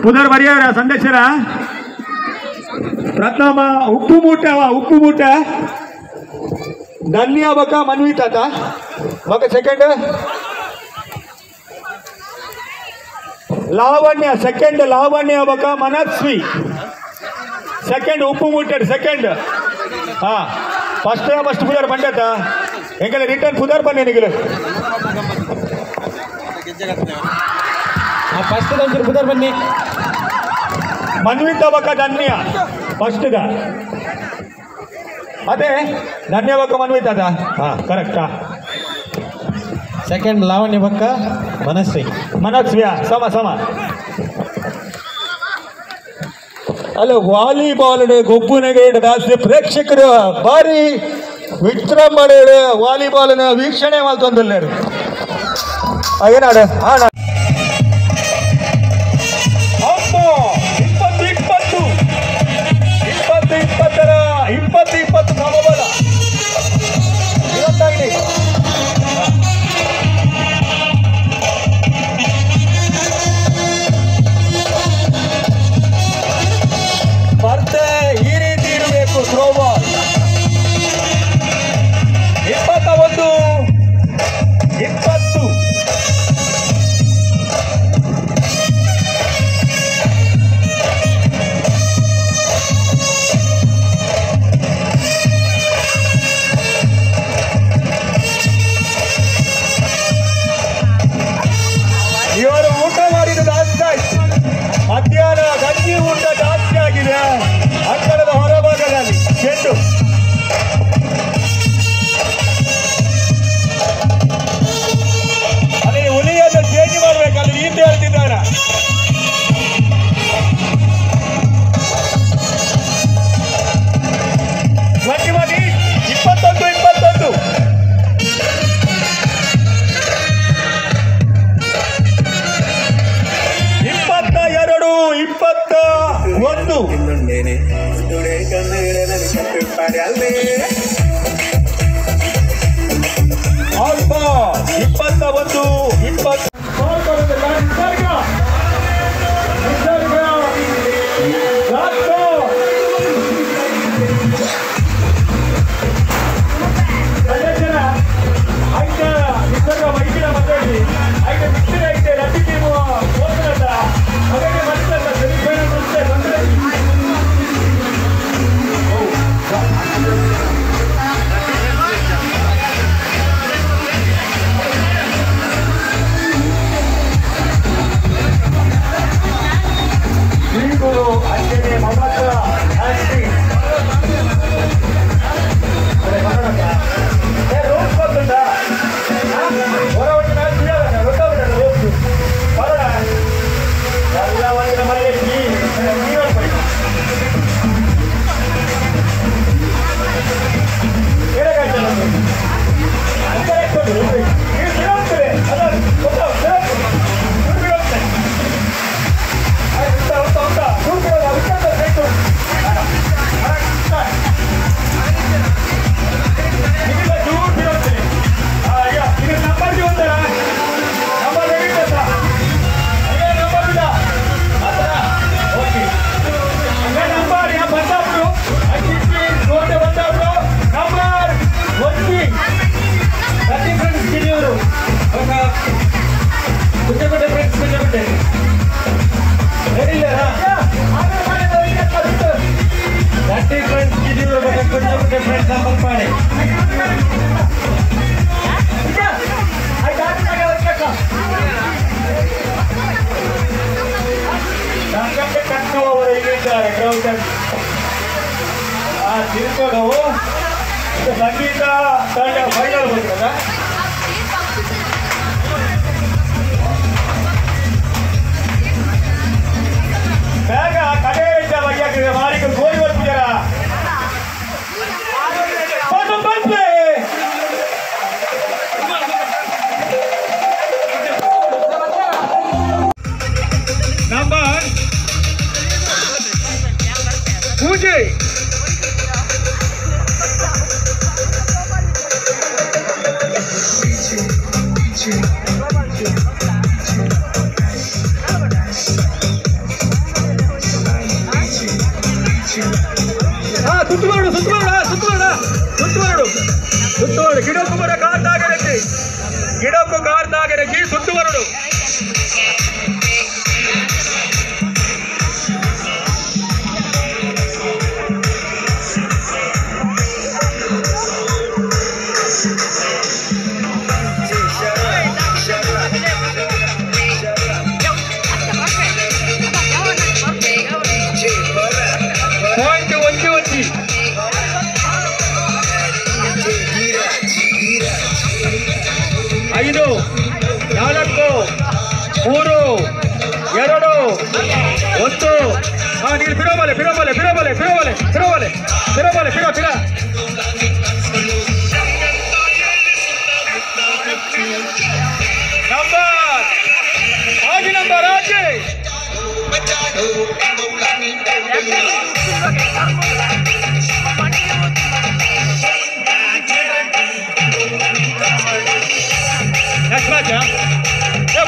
ಪುದರ್ ಬರೆಯವರ ಸಂದೇಶರ ಪ್ರಥಮ ಉಪ್ಪು ಮೂಟ ಧನ್ಯ ಬಕ ಮನ್ವಿ ತಾತ ಬಕ ಸೆಕೆಂಡ್ ಲಾವಣ್ಯ ಬಕ ಮನಸ್ವಿ ಸೆಕೆಂಡ್ ಉಪ್ಪು ಮೂಟೆಡ್ ಸೆಕೆಂಡ್ ಹಾ ಫಸ್ಟ್ ಪುದರ್ ಬಂಡತ ಎಂಕಲ ರಿಟರ್ನ್ ಪುದರ್ ಬನ್ನಿ ನಿಗಲು ಫಸ್ಟ್ ಪುದರ್ ಬನ್ನಿ ಮನ್ವಿತ ಬಕ ಧನ್ಯ ಫಸ್ಟ್ ಅದೇ ಧನ್ಯ ಬಕ ಮನ್ವಿತ ಅದ ಹಾ ಕರೆಕ್ಟಾ ಸೆಕೆಂಡ್ ಲಾವಣ್ಯ ಬಕ್ಕ ಮನಸ್ವಿಯ ಸಮ ಅಲ್ಲ ವಾಲಿಬಾಲ್ ಗೊಬ್ಬುನಗೆ ದಾಸ್ತಿ ಪ್ರೇಕ್ಷಕರು ಭಾರಿ ವಿಜೃಂಭಣೆ ವಾಲಿಬಾಲ್ನ ವೀಕ್ಷಣೆ ಮಾಡ್ತಂದಲ್ಲೇರು ಏನಾಡು ಆಣ 20 ಸಮಬಲ ಇವತ್ತಾಗಲಿ ಸ್ಪರ್ಧೆ ಈ ರೀತಿ ಇರಬೇಕು. ಥ್ರೋಬಾಲ್ 21 20 ಇವರು ಊಟ ಮಾಡಿದ ಜಾಸ್ತಿ ಆಯ್ತು. ಮಧ್ಯಾಹ್ನ ಗಂಜಿ ಊಟ ಜಾಸ್ತಿ ಆಗಿದೆ. ಅಂಗಳದ ಹೊರಭಾಗದಲ್ಲಿ ಚೆಂಡು ಅದೇ ಹುಲಿಯನ್ನು ಚೇಂಜ್ ಮಾಡ್ಬೇಕಲ್ಲ ಈತ ಹೇಳ್ತಿದ್ದಾರೆ. ಗಟ್ಟಿ ಮಾಡಿ 21 ಸಂಗೀತ ಫೈನಲ್ ಬಂದಿರೋದ ಬೇಗ ಕಡೆ ಬಗ್ಗೆ ಮಾರಿಕ ಗೋಲಿ ಬರ್ತಿದ್ದಾರ ನಂಬರ್ ಪೂಜೆ ಸುತ್ತುವರಡು ಗಿಡಕುಮರ ಕಾರ್ದಾಗರಜಿ ಗಿಡಕು ಕಾರ್ದಾಗರಜಿ ಸುತ್ತುವರಡು ಐದು ನಾಲ್ಕು ಮೂರು ಎರಡು ಒಂದು ನೀನು ಬಿಡೋಬಲೆ ಬಿಡೋಬಲೆ ಬಿಡೋಬಲೆ ಬಿಡೋಬಲೆ ಬಿಡೋಬಲೆ ಬಿಡೋಬಲೆ ಬಿಡೋ ಬಿಡ ನಂಬರ್ ಆಗಿ ನಂಬರ್ ಆಗಿ next match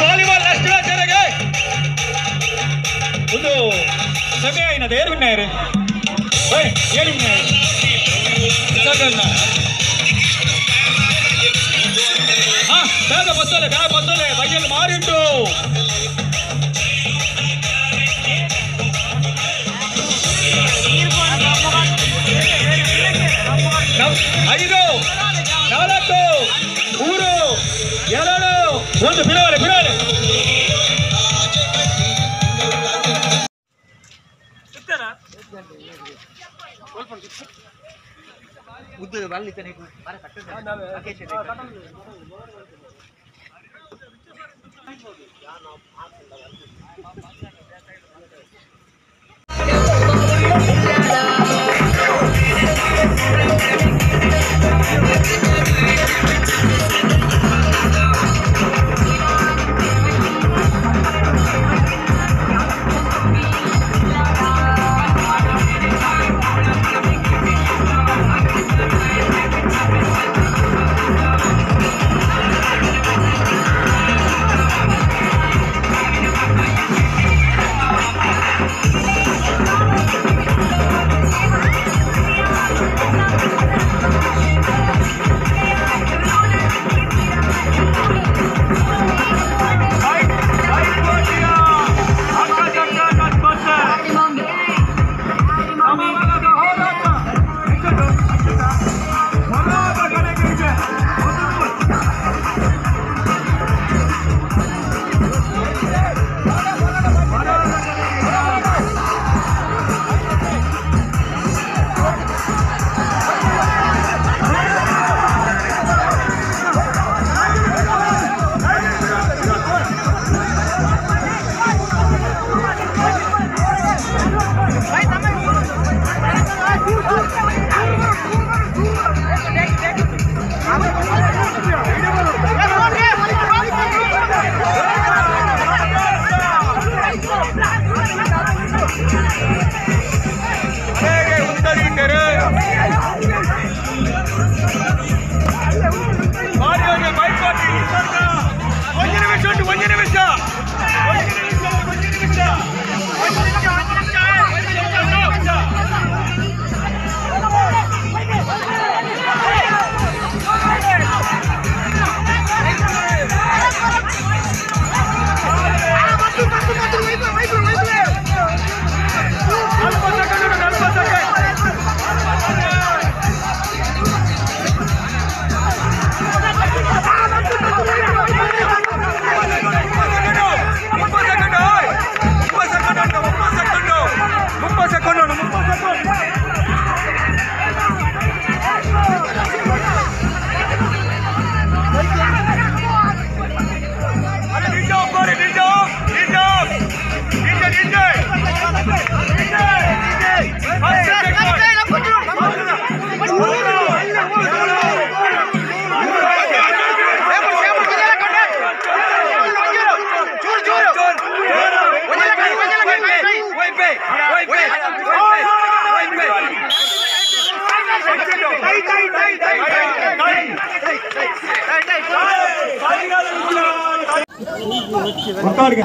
volleyball next match ನನಗೆ ಒಂದು ಸಮಯ ಏನದು ಏರು ವಿನ್ನಾಯರು ಏನು ವಿನ್ನಾಯರು ಹಾಂ ಬೇಗ ಬತ್ತಲೆ ಬೈಯಲ್ಲಿ ಮಾರಿಟ್ಟು ಐದು ನಾಲ್ಕು ಮೂರು ಎರಡು ಒಂದು ಬಿಡೋಲೆ ಬಿಡೋಲೆ ಉದ್ಯೋಗ ಬರ್ಲಿಕ್ಕೆ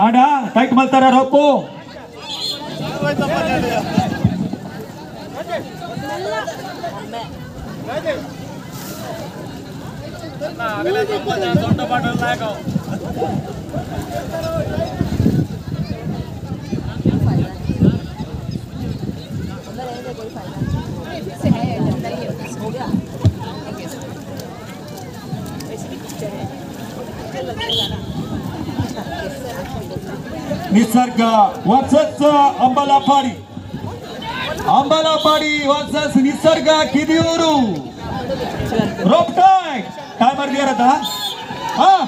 ಆಡ ಟೈಟ್ ಮಾಡ್ತಾರ rope Nisarga versus Ambalapadi versus Nisarga Kidiyoor rope timer दिया रहता हाँ